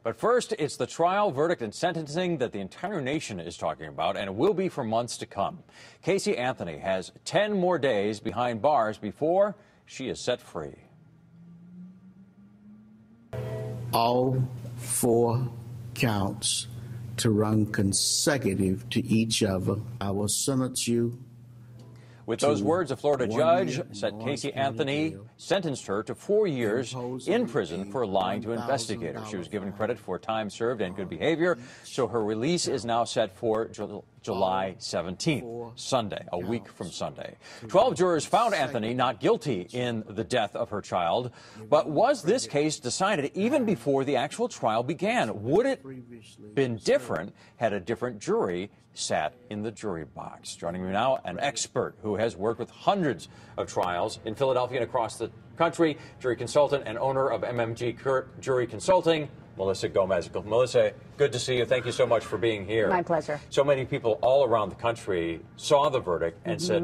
But first, it's the trial, verdict, and sentencing that the entire nation is talking about, and it will be for months to come. Casey Anthony has 10 more days behind bars before she is set free. All 4 counts to run consecutive to each other. I will sentence you. With those words, a Florida judge said Casey Anthony sentenced her to 4 years in prison for lying to investigators. She was given credit for time served and good behavior, so her release is now set for July 17th, Sunday, a week from Sunday. 12 jurors found Anthony not guilty in the death of her child. But was this case decided even before the actual trial began? Would it have been different had a different jury sat in the jury box? Joining me now, an expert who has worked with hundreds of trials in Philadelphia and across the country, jury consultant and owner of MMG Jury Consulting, Melissa Gomez. Melissa, good to see you. Thank you so much for being here. My pleasure. So many people all around the country saw the verdict and said,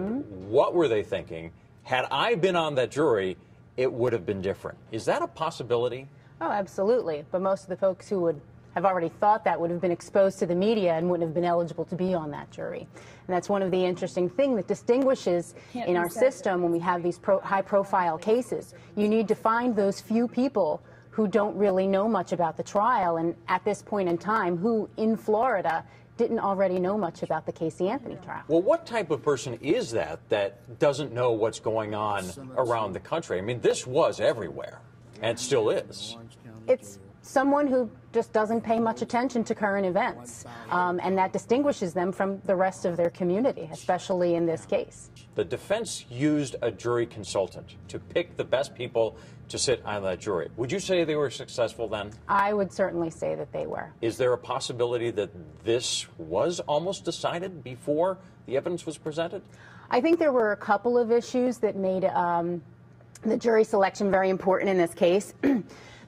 what were they thinking? Had I been on that jury, it would have been different. Is that a possibility? Oh, absolutely. But most of the folks who would have already thought that would have been exposed to the media and wouldn't have been eligible to be on that jury. And that's one of the interesting things that distinguishes in our system when we have these high-profile cases. You need to find those few people who don't really know much about the trial, and at this point in time, who in Florida didn't already know much about the Casey Anthony trial. Well, what type of person is that doesn't know what's going on around the country? I mean, this was everywhere, and still is. It's someone who just doesn't pay much attention to current events, and that distinguishes them from the rest of their community, especially in this case. The defense used a jury consultant to pick the best people to sit on that jury. Would you say they were successful then? I would certainly say that they were. Is there a possibility that this was almost decided before the evidence was presented? I think there were a couple of issues that made the jury selection very important in this case.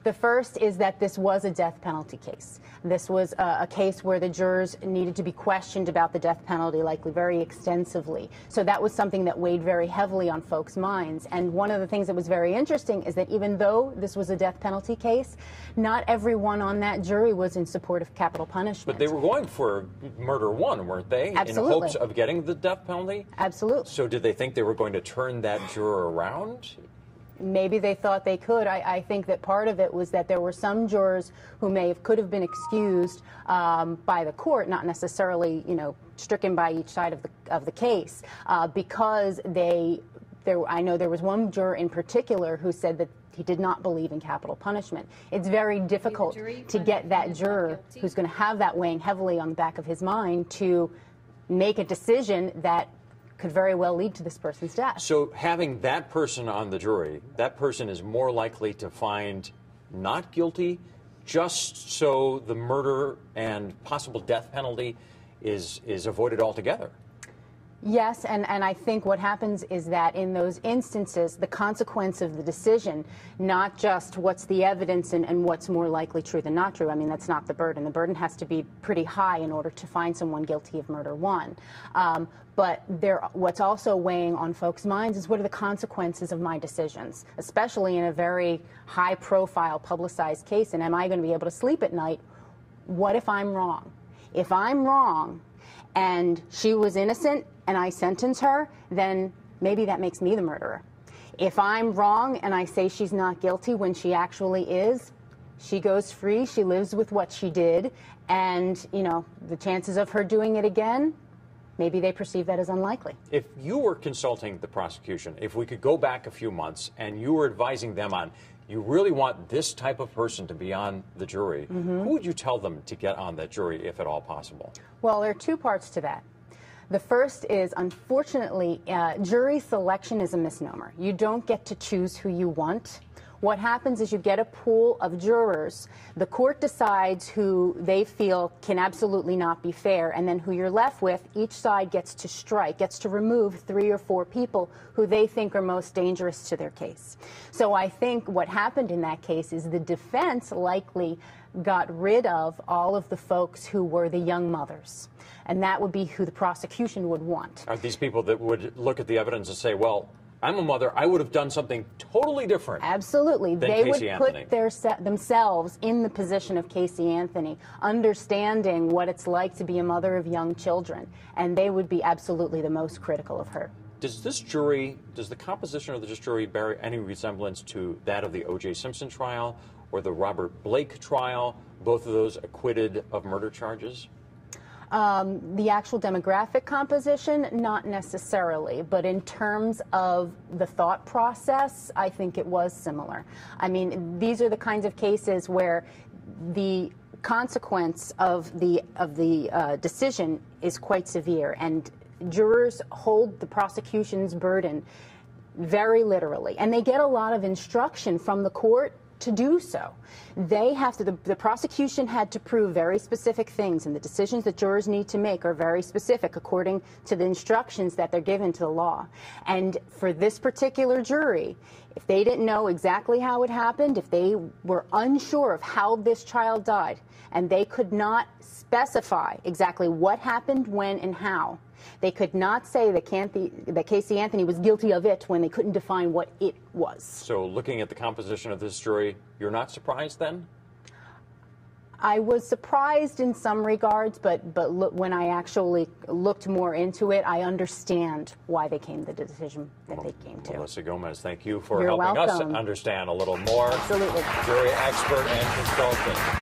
The first is that this was a death penalty case. This was a case where the jurors needed to be questioned about the death penalty, likely very extensively. So that was something that weighed very heavily on folks' minds. And one of the things that was very interesting is that even though this was a death penalty case, not everyone on that jury was in support of capital punishment. But they were going for murder one, weren't they? Absolutely. In hopes of getting the death penalty? Absolutely. So did they think they were going to turn that juror around? Maybe they thought they could. I think that part of it was that there were some jurors who could have been excused by the court, not necessarily, stricken by each side of the case, because I know there was one juror in particular who said that he did not believe in capital punishment. It's very difficult to get that juror who's going to have that weighing heavily on the back of his mind to make a decision that could very well lead to this person's death. So having that person on the jury, that person is more likely to find not guilty, just so the murder and possible death penalty is avoided altogether. Yes, and I think what happens is that in those instances, the consequence of the decision, not just what's the evidence and what's more likely true than not true. I mean, that's not the burden. The burden has to be pretty high in order to find someone guilty of murder one. But what's also weighing on folks' minds is what are the consequences of my decisions, especially in a very high-profile, publicized case, and am I going to be able to sleep at night? What if I'm wrong? If I'm wrong and she was innocent and I sentence her, then maybe that makes me the murderer. If I'm wrong and I say she's not guilty when she actually is, she goes free, she lives with what she did, and, the chances of her doing it again, maybe they perceive that as unlikely. If you were consulting the prosecution, if we could go back a few months and you were advising them on, you really want this type of person to be on the jury, who would you tell them to get on that jury, if at all possible? Well, there are two parts to that. The first is, unfortunately, jury selection is a misnomer. You don't get to choose who you want. What happens is you get a pool of jurors. The court decides who they feel can absolutely not be fair, and then who you're left with, each side gets to strike, gets to remove 3 or 4 people who they think are most dangerous to their case. So I think what happened in that case is the defense likely got rid of all of the folks who were the young mothers. And that would be who the prosecution would want. Are these people that would look at the evidence and say, well, I'm a mother, I would have done something totally different. Absolutely. They would Casey Anthony. put themselves in the position of Casey Anthony, understanding what it's like to be a mother of young children, and they would be absolutely the most critical of her. Does the composition of this jury bear any resemblance to that of the O.J. Simpson trial or the Robert Blake trial, both of those acquitted of murder charges? The actual demographic composition, not necessarily, but in terms of the thought process, I think it was similar. I mean, these are the kinds of cases where the consequence of the decision is quite severe, and jurors hold the prosecution's burden very literally, and they get a lot of instruction from the court to do so. They have to, the prosecution had to prove very specific things, and the decisions that jurors need to make are very specific according to the instructions that they're given to the law. And for this particular jury, if they didn't know exactly how it happened, if they were unsure of how this child died, and they could not specify exactly what happened, when, and how, they could not say that Casey Anthony was guilty of it when they couldn't define what it was. So looking at the composition of this jury, you're not surprised then? I was surprised in some regards, but when I actually looked more into it, I understand why they came to the decision that they came to. Melissa Gomez, thank you for You're helping welcome. us understand a little more. Absolutely. Jury expert and consultant.